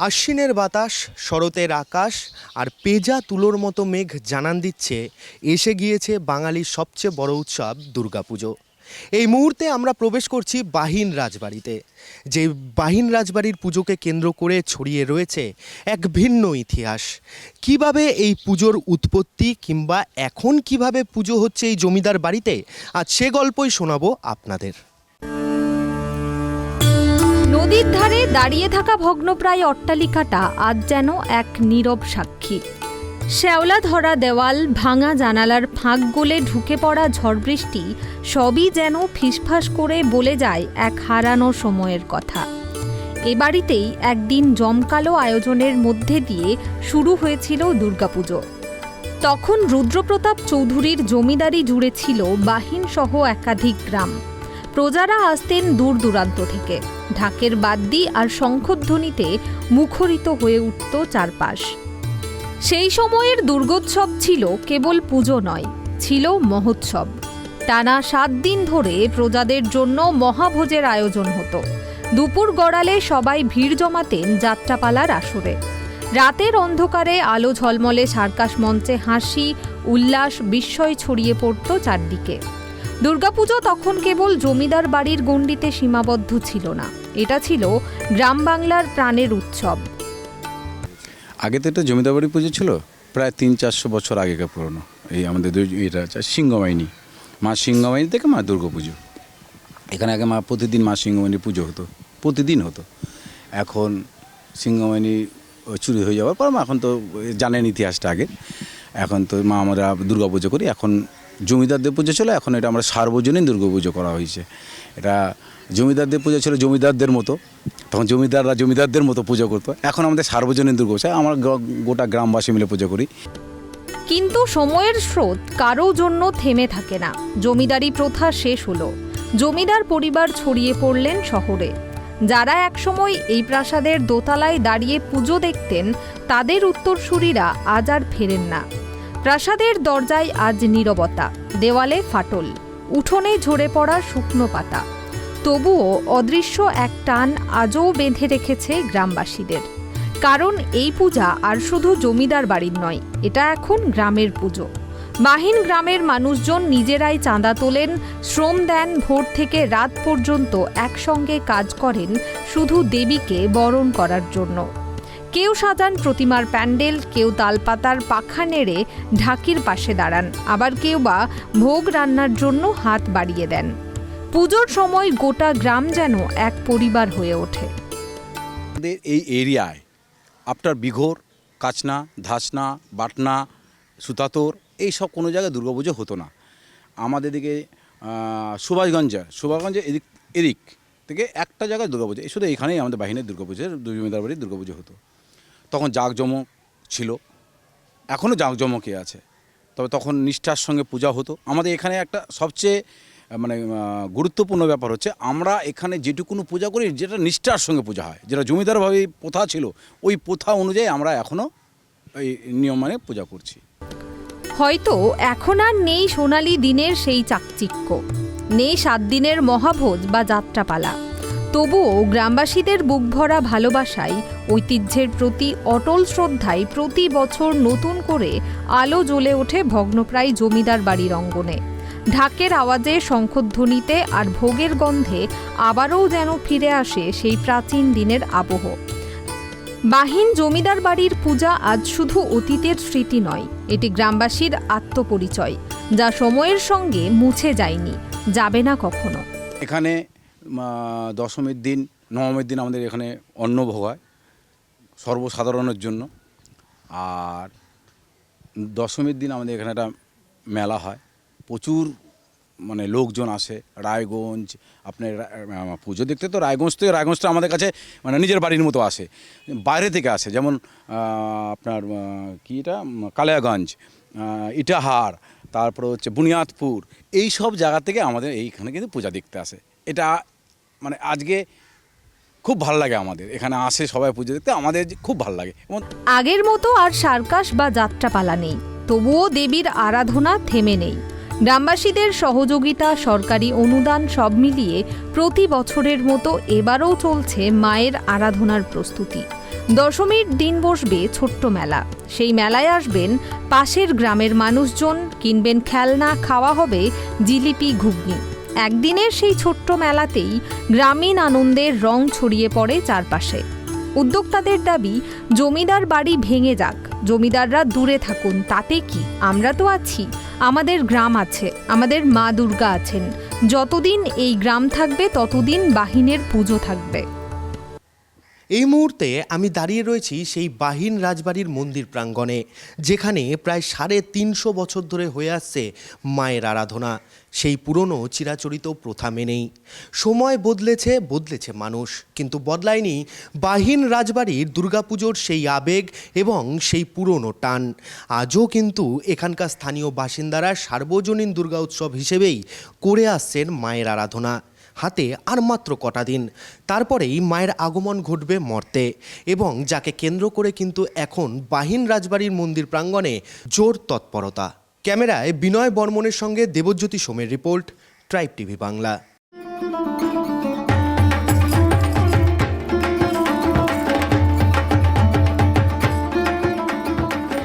আশ্বিনের বাতাস, শরতের আকাশ আর পেঁজা তুলোর মতো মেঘ জানান দিচ্ছে এসে গিয়েছে বাঙালির সবচেয়ে বড় উৎসব দুর্গাপুজো। এই মুহূর্তে আমরা প্রবেশ করছি বাহিন রাজবাড়িতে, যে বাহিন রাজবাড়ির পুজোকে কেন্দ্র করে ছড়িয়ে রয়েছে এক ভিন্ন ইতিহাস। কিভাবে এই পুজোর উৎপত্তি কিংবা এখন কিভাবে পুজো হচ্ছে এই জমিদার বাড়িতে, আজ সে গল্পই শোনাবো আপনাদের। নদীর ধারে দাঁড়িয়ে থাকা ভগ্নপ্রায় অট্টালিকাটা আজ যেন এক নীরব সাক্ষী। শ্যাওলা ধরা দেওয়াল, ভাঙা জানালার ফাঁক গলে ঢুকে পড়া ঝড় বৃষ্টি সবই যেন ফিসফাস করে বলে যায় এক হারানো সময়ের কথা। এ বাড়িতেই একদিন জমকালো আয়োজনের মধ্যে দিয়ে শুরু হয়েছিল দুর্গাপুজো। তখন রুদ্রপ্রতাপ চৌধুরীর জমিদারি জুড়ে ছিল বাহিন সহ একাধিক গ্রাম। প্রজারা আসতেন দূর দূরান্ত থেকে। ঢাকের বাদ্যি আর শঙ্খধ্বনিতে মুখরিত হয়ে উঠত চারপাশ। সেই সময়ের দুর্গোৎসব ছিল কেবল পুজো নয়, ছিল মহোৎসব। টানা 7 দিন ধরে প্রজাদের জন্য মহাভোজের আয়োজন হতো। দুপুর গড়ালে সবাই ভিড় জমাতেন যাত্রাপালার আসরে। রাতের অন্ধকারে আলো ঝলমলে সার্কাস মঞ্চে হাসি, উল্লাস, বিস্ময় ছড়িয়ে পড়ত চারদিকে। দুর্গাপুজো তখন কেবল জমিদার বাড়ির গণ্ডিতে সীমাবদ্ধ ছিল না, এটা ছিল গ্রাম বাংলার প্রাণের উৎসব। আগে তো এটা জমিদার বাড়ি পুজো ছিল, প্রায় 300-400 বছর আগেকার পুরনো। এই আমাদের এটা সিংহবাহিনী, মা সিংহবাহিনী থেকে মা দুর্গা পুজো। এখানে আগে প্রতিদিন মা সিংহবাহিনীর পুজো হতো, প্রতিদিন হতো। এখন সিংহবাহিনী চুরি হয়ে যাওয়ার পর এখন তো জানেন ইতিহাসটা আগে। এখন তো আমরা দুর্গা পুজো করি। এখন জমিদারদের পুজো ছিল, এখন এটা আমরা সার্বজনীন দুর্গা পুজো করা হয়েছে। এটা জমিদারদের পুজো ছিল জমিদারদের মতো, তখন জমিদাররা জমিদারদের মতো পুজো করতো। এখন আমাদের সার্বজনীন দুর্গা পুজো, আমরা গোটা গ্রামবাসী মিলে পুজো করি। কিন্তু সময়ের স্রোত কারো জন্য থেমে থাকে না। জমিদারি প্রথা শেষ হলো, জমিদার পরিবার ছড়িয়ে পড়লেন শহরে। যারা একসময় এই প্রাসাদের দোতলায় দাঁড়িয়ে পুজো দেখতেন, তাদের উত্তরসূরিরা আজ আর ফেরেন না। প্রাসাদের দরজায় আজ নীরবতা, দেওয়ালে ফাটল, উঠোনে ঝরে পড়া শুকনো পাতা। তবুও অদৃশ্য এক টান আজও বেঁধে রেখেছে গ্রামবাসীদের। কারণ এই পূজা আর শুধু জমিদার বাড়ির নয়, এটা এখন গ্রামের পুজো। বাহিন গ্রামের মানুষজন নিজেরাই চাঁদা তোলেন, শ্রম দেন, ভোর থেকে রাত পর্যন্ত একসঙ্গে কাজ করেন শুধু দেবীকে বরণ করার জন্য। কেউ সাজান প্রতিমার প্যান্ডেল, কেউ তালপাতার পাখা নেড়ে ঢাকির পাশে দাঁড়ান, আবার কেউ বা ভোগ রান্নার জন্য হাত বাড়িয়ে দেন। পুজোর সময় গোটা গ্রাম যেন এক পরিবার হয়ে ওঠে। আমাদের এই এরিয়ায় আপনার বিঘোর, কাচনা, ধাসনা, বাটনা, সুতাতর এইসব কোনো জায়গায় দুর্গাপুজো হতো না। আমাদের দিকে সুভাষগঞ্জে এদিক থেকে একটা জায়গায় দুর্গাপুজো, শুধু এখানেই আমাদের বাহিনীর দুর্গাপুজো, জমিদার বাড়ির দুর্গাপুজো হতো। তখন জাঁকজমক ছিল, এখনও জাঁকজমকই আছে, তবে তখন নিষ্ঠার সঙ্গে পূজা হতো। আমাদের এখানে একটা সবচেয়ে গুরুত্বপূর্ণ ব্যাপার হচ্ছে, আমরা এখানে যেটুকুনো পূজা করি যেটা নিষ্ঠার সঙ্গে পূজা হয়, যেটা জমিদারভাবে প্রথা ছিল, ওই প্রথা অনুযায়ী আমরা এখনও এই নিয়ম মানে পূজা করছি। হয়তো এখন আর নেই সোনালি দিনের সেই চাকচিক্য, নেই 7 দিনের মহাভোজ বা যাত্রাপালা। তবুও গ্রামবাসীদের বুকভরা ভালোবাসায়, ঐতিহ্যের প্রতি অটল শ্রদ্ধায় প্রতি বছর নতুন করে আলো জ্বলে ওঠে ভগ্নপ্রায় জমিদার বাড়ির অঙ্গনে। ঢাকের আওয়াজে, শঙ্খধ্বনিতে আর ভোগের গন্ধে আবারও যেন ফিরে আসে সেই প্রাচীন দিনের আবহ। বাহিন জমিদার বাড়ির পূজা আজ শুধু অতীতের স্মৃতি নয়, এটি গ্রামবাসীর আত্মপরিচয়, যা সময়ের সঙ্গে মুছে যায়নি, যাবে না কখনো। এখানে দশমীর দিন, নবমীর দিন আমাদের এখানে অন্নভোগ হয় সর্বসাধারণের জন্য। আর দশমীর দিন আমাদের এখানে একটা মেলা হয়, প্রচুর লোকজন আসে। রায়গঞ্জ, আপনার পুজো দেখতে তো রায়গঞ্জটা আমাদের কাছে নিজের বাড়ির মতো আসে, বাইরে থেকে আসে। যেমন আপনার এটা কালিয়াগঞ্জ, ইটাহার, তারপর হচ্ছে বুনিয়াদপুর, এই সব জায়গা থেকে আমাদের এইখানে কিন্তু পূজা দেখতে আসে। এটা আজকে খুব ভালো লাগে, আমাদের এখানে আসে সবাই পুজো দেখতে, আমাদের খুব ভালো লাগে। আগের মতো আর সার্কাস বা যাত্রাপালা নেই, তবুও দেবীর আরাধনা থেমে নেই। গ্রামবাসীদের সহযোগিতা, সরকারি অনুদান সব মিলিয়ে প্রতি বছরের মতো এবারও চলছে মায়ের আরাধনার প্রস্তুতি। দশমীর দিন বসবে ছোট্ট মেলা। সেই মেলায় আসবেন পাশের গ্রামের মানুষজন, কিনবেন খেলনা, খাওয়া হবে জিলিপি, ঘুগনি। একদিনের সেই ছোট্ট মেলাতেই গ্রামীণ আনন্দের রং ছড়িয়ে পড়ে চারপাশে। উদ্যোক্তাদের দাবি, জমিদার বাড়ি ভেঙে যাক, জমিদাররা দূরে থাকুন, তাতে কি, আমরা তো আছি, আমাদের গ্রাম আছে, আমাদের মা দুর্গা আছেন। যতদিন এই গ্রাম থাকবে ততদিন বাহিনের পুজো থাকবে। এই মুহূর্তে আমি দাঁড়িয়ে রয়েছি সেই বাহিন রাজবাড়ির মন্দির প্রাঙ্গণে, যেখানে প্রায় 350 বছর ধরে হয়ে আসছে মায়ের আরাধনা, সেই পুরনো চিরাচরিত প্রথা মেনেই। সময় বদলেছে মানুষ, কিন্তু বদলায়নি বাহিন রাজবাড়ির দুর্গাপুজোর সেই আবেগ এবং সেই পুরনো টান। আজও কিন্তু এখানকার স্থানীয় বাসিন্দারা সার্বজনীন দুর্গা উৎসব হিসেবেই করে আসছেন মায়ের আরাধনা। হাতে আর মাত্র কটা দিন, তারপরেই মায়ের আগমন ঘটবে মর্তে, এবং যাকে কেন্দ্র করে কিন্তু এখন বাহিন রাজবাড়ির মন্দির প্রাঙ্গণে জোর তৎপরতা। ক্যামেরায় বিনয় বর্মনের সঙ্গে দেবজ্যোতি সোমের রিপোর্ট, ট্রাইব টিভি বাংলা।